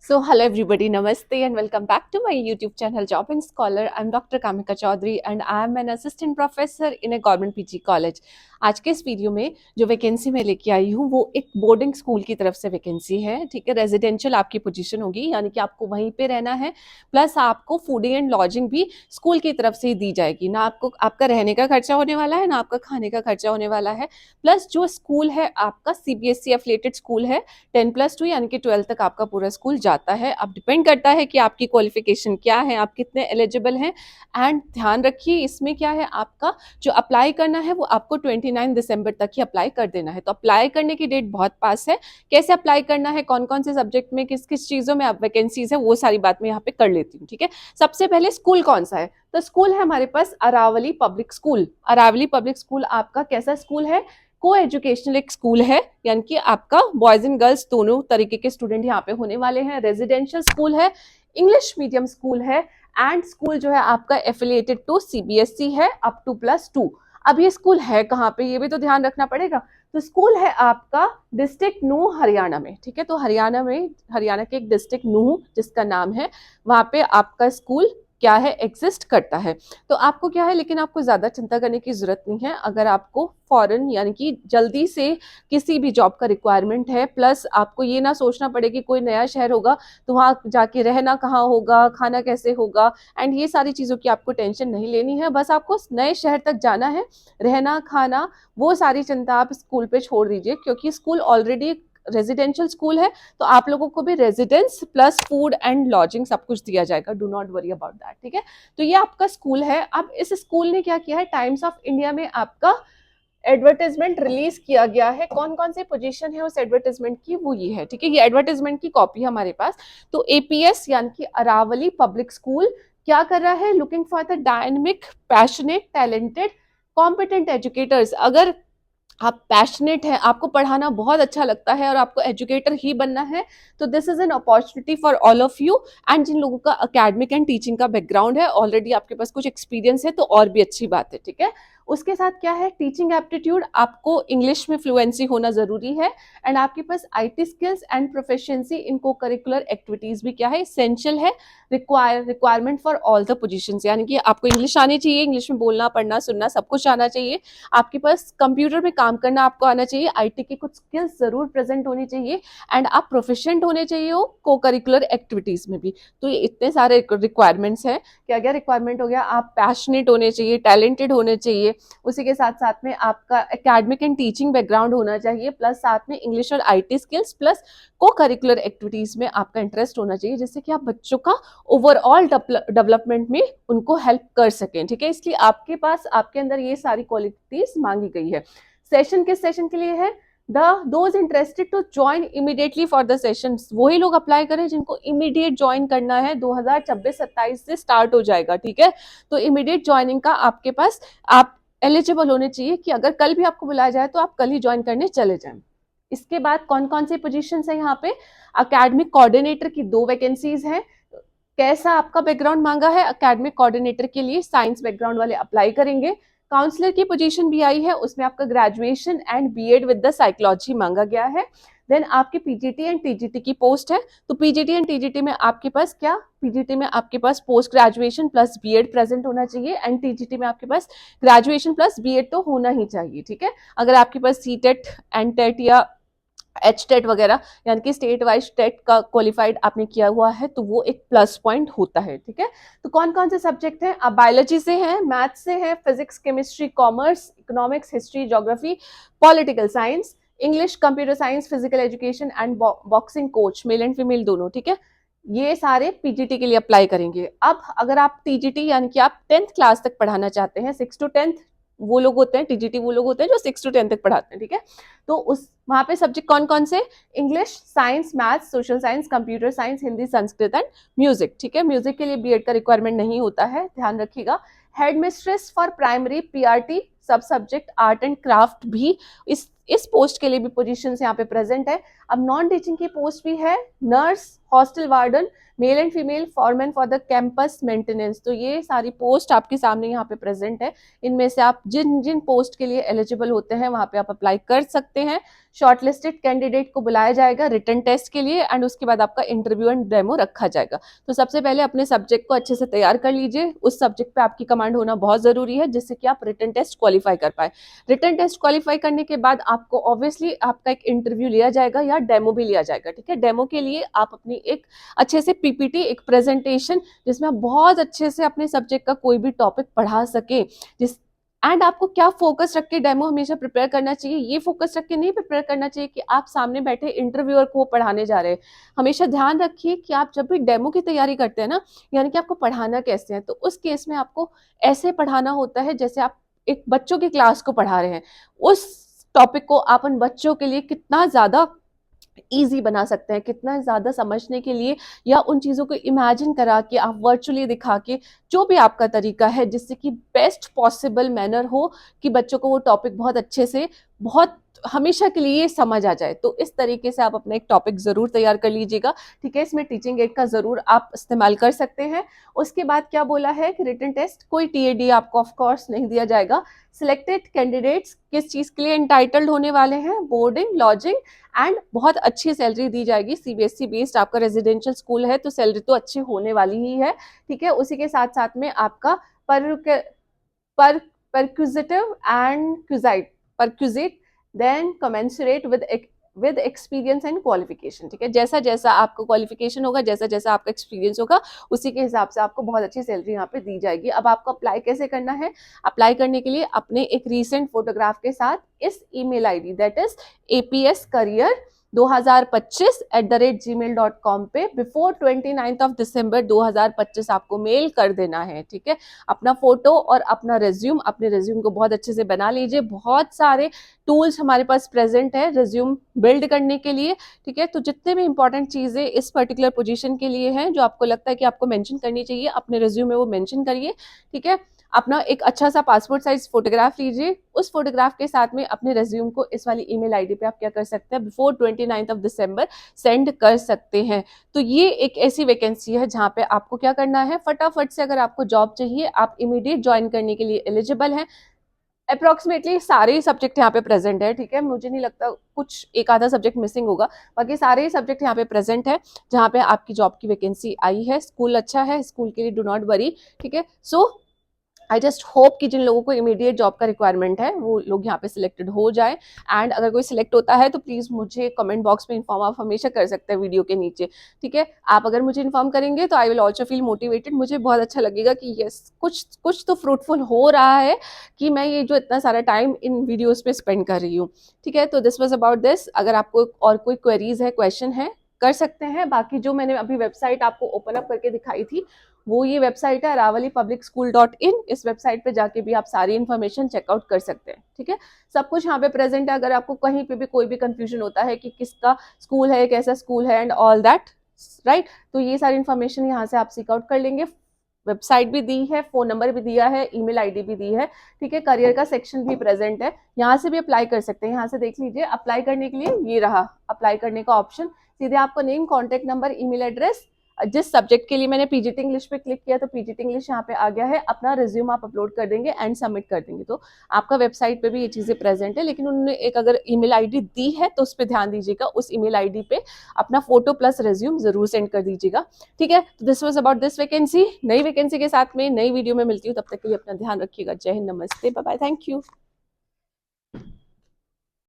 So, hello everybody, Namaste and welcome back to my YouTube channel Job and Scholar. I'm Dr. Kamika Chaudhary and I'm an assistant professor in a government PG college. आज के इस video में जो vacancy मैं लेके आई हूँ वो एक बोर्डिंग स्कूल की तरफ से वैकेंसी है, ठीक है। रेजिडेंशियल आपकी पोजीशन होगी, यानी कि आपको वहीं पे रहना है, प्लस आपको फूडिंग एंड लॉजिंग भी स्कूल की तरफ से ही दी जाएगी। ना आपको आपका रहने का खर्चा होने वाला है, ना आपका खाने का खर्चा होने वाला है। प्लस जो स्कूल है आपका CBSE एफिलिएटेड स्कूल है, 10+2 यानी कि 12 तक आपका पूरा स्कूल जाता है। अब डिपेंड करता है कि आपकी क्वालिफिकेशन क्या है, आप कितने एलिजिबल हैं। एंड ध्यान रखिए इसमें क्या है, आपका जो अप्लाई करना है वो आपको 29 दिसंबर तक ही अप्लाई कर देना है। तो अप्लाई करने की डेट बहुत पास है। कैसे अप्लाई करना है, कौन कौन से सब्जेक्ट में किस किस चीज़ों में आप वैकेंसीज है, वो सारी बात मैं यहाँ पे कर लेती हूँ, ठीक है। सबसे पहले स्कूल कौन सा है, तो स्कूल है हमारे पास Aravali public school. Aravali public school आपका कैसा स्कूल है, को एजुकेशनल एक स्कूल है, यानी कि आपका बॉयज एंड गर्ल्स दोनों तरीके के स्टूडेंट यहाँ पे होने वाले हैं। रेजिडेंशियल स्कूल है, इंग्लिश मीडियम स्कूल है एंड स्कूल जो है आपका एफिलिएटेड टू CBSE है अप टू +2। अब ये स्कूल है कहाँ पे, ये भी तो ध्यान रखना पड़ेगा। तो स्कूल है आपका डिस्ट्रिक्ट नूह हरियाणा में, ठीक है। तो हरियाणा में, हरियाणा के एक डिस्ट्रिक्ट नूह जिसका नाम है, वहां पे आपका स्कूल क्या है, एग्जिस्ट करता है। तो आपको क्या है, लेकिन आपको ज्यादा चिंता करने की जरूरत नहीं है। अगर आपको फॉरेन यानी कि जल्दी से किसी भी जॉब का रिक्वायरमेंट है, प्लस आपको ये ना सोचना पड़े कि कोई नया शहर होगा तो वहाँ जाके रहना कहाँ होगा, खाना कैसे होगा, एंड ये सारी चीज़ों की आपको टेंशन नहीं लेनी है। बस आपको नए शहर तक जाना है, रहना खाना वो सारी चिंता आप स्कूल पे छोड़ दीजिए, क्योंकि स्कूल ऑलरेडी रेजिडेंशियल स्कूल है। तो आप लोगों को भी residence plus food and lodging सब कुछ दिया जाएगा, do not worry about that, ठीक है। तो ये आपका स्कूल है। अब इस स्कूल ने क्या किया है, टाइम्स ऑफ इंडिया में आपका एडवर्टाइजमेंट रिलीज किया गया है। कौन कौन से पोजीशन है उस एडवर्टाइजमेंट की, वो ये है, ठीक है। ये एडवर्टाइजमेंट की कॉपी हमारे पास। तो APS यानी कि अरावली पब्लिक स्कूल क्या कर रहा है, looking for the dynamic passionate talented competent educators. अगर आप पैशनेट हैं, आपको पढ़ाना बहुत अच्छा लगता है और आपको एजुकेटर ही बनना है, तो this is an opportunity for all of you. And जिन लोगों का एकेडमिक एंड टीचिंग का बैकग्राउंड है, ऑलरेडी आपके पास कुछ एक्सपीरियंस है, तो और भी अच्छी बात है, ठीक है। उसके साथ क्या है, टीचिंग एप्टीट्यूड, आपको इंग्लिश में फ्लुएंसी होना जरूरी है। एंड आपके पास IT स्किल्स एंड प्रोफिशिएंसी इन को करिकुलर एक्टिविटीज भी क्या है, इसेंशियल है। Requirement for all the positions, यानी कि आपको इंग्लिश आनी चाहिए, इंग्लिश में बोलना पढ़ना सुनना सब कुछ आना चाहिए। आपके पास कंप्यूटर में काम करना आपको आना चाहिए, IT की कुछ स्किल्स जरूर प्रेजेंट होनी चाहिए। एंड आप प्रोफिशिएंट होने चाहिए हो को करिकुलर एक्टिविटीज में भी। तो ये इतने सारे रिक्वायरमेंट्स हैं। क्या क्या रिक्वायरमेंट हो गया, आप पैशनेट होने चाहिए, टैलेंटेड होने चाहिए, उसी के साथ साथ में आपका एकेडमिक एंड टीचिंग बैकग्राउंड होना चाहिए, प्लस साथ में इंग्लिश और IT स्किल्स, प्लस को करिकुलर एक्टिविटीज में आपका इंटरेस्ट होना चाहिए, जिससे कि आप बच्चों का ओवरऑल डेवलपमेंट में उनको हेल्प कर सकें, ठीक है। इसलिए आपके पास आपके अंदर ये सारी क्वालिटीज मांगी गई है। सेशन किस सेशन के लिए है, those interested to join immediately for the session, वही लोग अप्लाई करें जिनको इमीडिएट ज्वाइन करना है। 2026-27 से स्टार्ट हो जाएगा, ठीक है। तो इमीडिएट ज्वाइनिंग का आपके पास आप एलिजिबल होने चाहिए कि अगर कल भी आपको बुलाया जाए तो आप कल ही ज्वाइन करने चले जाएं। इसके बाद कौन कौन सी पोजीशंस है यहाँ पे, एकेडमिक कोऑर्डिनेटर की 2 वैकेंसीज हैं। कैसा आपका बैकग्राउंड मांगा है, एकेडमिक कोऑर्डिनेटर के लिए साइंस बैकग्राउंड वाले अप्लाई करेंगे। काउंसलर की पोजीशन भी आई है, उसमें आपका graduation and BEd with the psychology मांगा गया है। देन आपके PGT एंड TGT की पोस्ट है। तो PGT एंड TGT में आपके पास क्या, PGT में आपके पास post graduation plus BEd present होना चाहिए, एंड TGT में आपके पास ग्रेजुएशन प्लस BEd तो होना ही चाहिए, ठीक है। अगर आपके पास CTET एंड TET या HTET वगैरह यानी कि स्टेट वाइज टेट का क्वालिफाइड आपने किया हुआ है, तो वो एक प्लस पॉइंट होता है, ठीक है। तो कौन कौन से सब्जेक्ट हैं, आप बायोलॉजी से हैं, मैथ से हैं, physics chemistry commerce economics history geography political science, English computer science physical education and boxing coach, mail and female दोनों, ठीक है। ये सारे PGT के लिए अप्लाई करेंगे। अब अगर आप TGT यानी कि आप 10th क्लास तक पढ़ाना चाहते हैं, 6 to 10th वो लोग होते हैं, TGT वो लोग होते हैं जो 6 to 10 तक पढ़ाते हैं, ठीक है। तो उस वहां पे सब्जेक्ट कौन कौन से, English, science, maths, social science, computer science, Hindi, Sanskrit and music, ठीक है। म्यूजिक के लिए BEd का रिक्वायरमेंट नहीं होता है, ध्यान रखिएगा। Head mistress for primary PRT सब सब्जेक्ट आर्ट एंड क्राफ्ट भी इस इस पोस्ट के लिए भी पोजीशंस यहाँ पे प्रेजेंट है। अब नॉन टीचिंग की पोस्ट भी है, nurse, hostel warden, male and female foreman for the campus maintenance. तो ये सारी पोस्ट आपके सामने यहाँ पे प्रेजेंट है। इनमें से आप जिन जिन पोस्ट के लिए एलिजिबल होते हैं वहां पे आप अप्लाई कर सकते हैं। शॉर्टलिस्टेड कैंडिडेट को बुलाया जाएगा रिटन टेस्ट के लिए एंड उसके बाद आपका इंटरव्यू एंड डेमो रखा जाएगा। तो सबसे पहले अपने सब्जेक्ट को अच्छे से तैयार कर लीजिए, उस सब्जेक्ट पे आपकी कमांड होना बहुत जरूरी है जिससे कि आप रिटन टेस्ट क्वालिफाई कर पाए। रिटन टेस्ट क्वालिफाई करने के बाद आपको ऑब्वियसली आपका एक इंटरव्यू लिया जाएगा या डेमो भी लिया जाएगा। ठीक है, डेमो के लिए आप अपनी एक अच्छे से पीपीटी, एक प्रेजेंटेशन जिसमें आप बहुत अच्छे से अपने सब्जेक्ट का कोई भी टॉपिक पढ़ा सके, जिस एंड आपको क्या फोकस रख के डेमो हमेशा प्रिपेयर करना चाहिए, ये फोकस रख के नहीं प्रिपेयर करना चाहिए कि आप सामने बैठे इंटरव्यूअर को पढ़ाने जा रहे हैं। हमेशा ध्यान रखिए कि आप जब भी डेमो की तैयारी करते हैं ना, यानी कि आपको पढ़ाना कैसे है, तो उस केस में आपको ऐसे पढ़ाना होता है जैसे आप एक बच्चों की क्लास को पढ़ा रहे हैं। उस टॉपिक को आप उन बच्चों के लिए कितना ज्यादा ईजी बना सकते हैं, कितना ज़्यादा समझने के लिए, या उन चीज़ों को इमेजिन करा के आप वर्चुअली दिखा के, जो भी आपका तरीका है जिससे कि बेस्ट पॉसिबल मैनर हो कि बच्चों को वो टॉपिक बहुत अच्छे से, बहुत हमेशा के लिए समझ आ जाए। तो इस तरीके से आप अपना एक टॉपिक ज़रूर तैयार कर लीजिएगा। ठीक है, इसमें टीचिंग एड का ज़रूर आप इस्तेमाल कर सकते हैं। उसके बाद क्या बोला है कि रिटन टेस्ट, कोई टीएडी आपको ऑफ कोर्स नहीं दिया जाएगा। सिलेक्टेड कैंडिडेट्स किस चीज़ के लिए एंटाइटल्ड होने वाले हैं, बोर्डिंग, लॉजिंग एंड बहुत अच्छी सैलरी दी जाएगी। सीबीएसई बेस्ड आपका रेजिडेंशियल स्कूल है तो सैलरी तो अच्छी होने वाली ही है। ठीक है, उसी के साथ साथ में आपका perquisitive and perquisite then commensurate with experience and qualification. ठीक है, जैसा जैसा आपका क्वालिफिकेशन होगा, जैसा जैसा आपका एक्सपीरियंस होगा, उसी के हिसाब से आपको बहुत अच्छी सैलरी यहाँ पे दी जाएगी। अब आपको अप्लाई कैसे करना है? अप्लाई करने के लिए अपने एक रीसेंट फोटोग्राफ के साथ इस email ID that is apscareer2025@gmail.com पे बिफोर 29 दिसंबर 2025 आपको मेल कर देना है। ठीक है, अपना फोटो और अपना रेज्यूम, अपने रेज्यूम को बहुत अच्छे से बना लीजिए। बहुत सारे टूल्स हमारे पास प्रेजेंट है रेज्यूम बिल्ड करने के लिए। ठीक है, तो जितने भी इंपॉर्टेंट चीजें इस पर्टिकुलर पोजीशन के लिए हैं जो आपको लगता है कि आपको मेंशन करनी चाहिए अपने रेज्यूम में, वो मेंशन करिए। ठीक है, अपना एक अच्छा सा पासपोर्ट साइज फोटोग्राफ लीजिए। उस फोटोग्राफ के साथ में अपने रेज्यूम को इस वाली ईमेल आईडी पे आप क्या कर सकते हैं, बिफोर 29 दिसंबर सेंड कर सकते हैं। तो ये एक ऐसी वैकेंसी है जहां पे आपको क्या करना है, फटाफट से अगर आपको जॉब चाहिए, आप इमीडिएट ज्वाइन करने के लिए एलिजिबल हैं। अप्रोक्सीमेटली सारे सब्जेक्ट यहाँ पे प्रेजेंट है। ठीक है, मुझे नहीं लगता कुछ एक आधा सब्जेक्ट मिसिंग होगा, बाकी सारे सब्जेक्ट यहाँ पे प्रेजेंट है जहाँ पे आपकी जॉब की वैकेंसी आई है। स्कूल अच्छा है, स्कूल के लिए डू नॉट वरी। ठीक है, सो आई जस्ट होप कि जिन लोगों को इमीडिएट जॉब का रिक्वायरमेंट है वो लोग यहाँ पे सिलेक्टेड हो जाए। एंड अगर कोई सिलेक्ट होता है तो प्लीज मुझे कमेंट बॉक्स में इन्फॉर्म आप हमेशा कर सकते हैं वीडियो के नीचे। ठीक है, आप अगर मुझे इन्फॉर्म करेंगे तो I will also feel motivated, मुझे बहुत अच्छा लगेगा कि यस कुछ तो फ्रूटफुल हो रहा है कि मैं ये जो इतना सारा टाइम इन वीडियोज पे स्पेंड कर रही हूँ। ठीक है, तो दिस वॉज अबाउट दिस। अगर आपको और कोई क्वेरीज है, क्वेश्चन है, कर सकते हैं। बाकी जो मैंने अभी वेबसाइट आपको ओपन अप करके दिखाई थी वो ये वेबसाइट है aravalipublicschool.in। इस वेबसाइट पे जाके भी आप सारी इन्फॉर्मेशन चेकआउट कर सकते हैं। ठीक है, सब कुछ यहाँ पे प्रेजेंट है। अगर आपको कहीं पे भी कोई भी कंफ्यूजन होता है कि किसका स्कूल है, कैसा स्कूल है एंड ऑल दैट, राइट, तो ये सारी इन्फॉर्मेशन यहाँ से आप सीक आउट कर लेंगे। वेबसाइट भी दी है, फोन नंबर भी दिया है, ईमेल आईडी भी दी है। ठीक है, करियर का सेक्शन भी प्रेजेंट है, यहाँ से भी अप्लाई कर सकते हैं। यहाँ से देख लीजिए, अप्लाई करने के लिए ये रहा अप्लाई करने का ऑप्शन। सीधे आपको name, contact number, email address, जिस सब्जेक्ट के लिए मैंने पीजीटी इंग्लिश पे क्लिक किया तो पीजीटी इंग्लिश यहाँ पे आ गया है। अपना रिज्यूम आप अपलोड कर देंगे एंड सबमिट कर देंगे तो आपका वेबसाइट पे भी ये चीजें प्रेजेंट है। लेकिन उन्होंने एक अगर ईमेल आईडी दी है तो उस पर ध्यान दीजिएगा, उस ईमेल आईडी पे अपना फोटो प्लस रिज्यूम जरूर सेंड कर दीजिएगा। ठीक है, तो this was about this vacancy. नई वैकेंसी के साथ में नई वीडियो में मिलती हूँ, तब तक के लिए अपना ध्यान रखिएगा। जय हिंद, नमस्ते, बाय बाय, थैंक यू।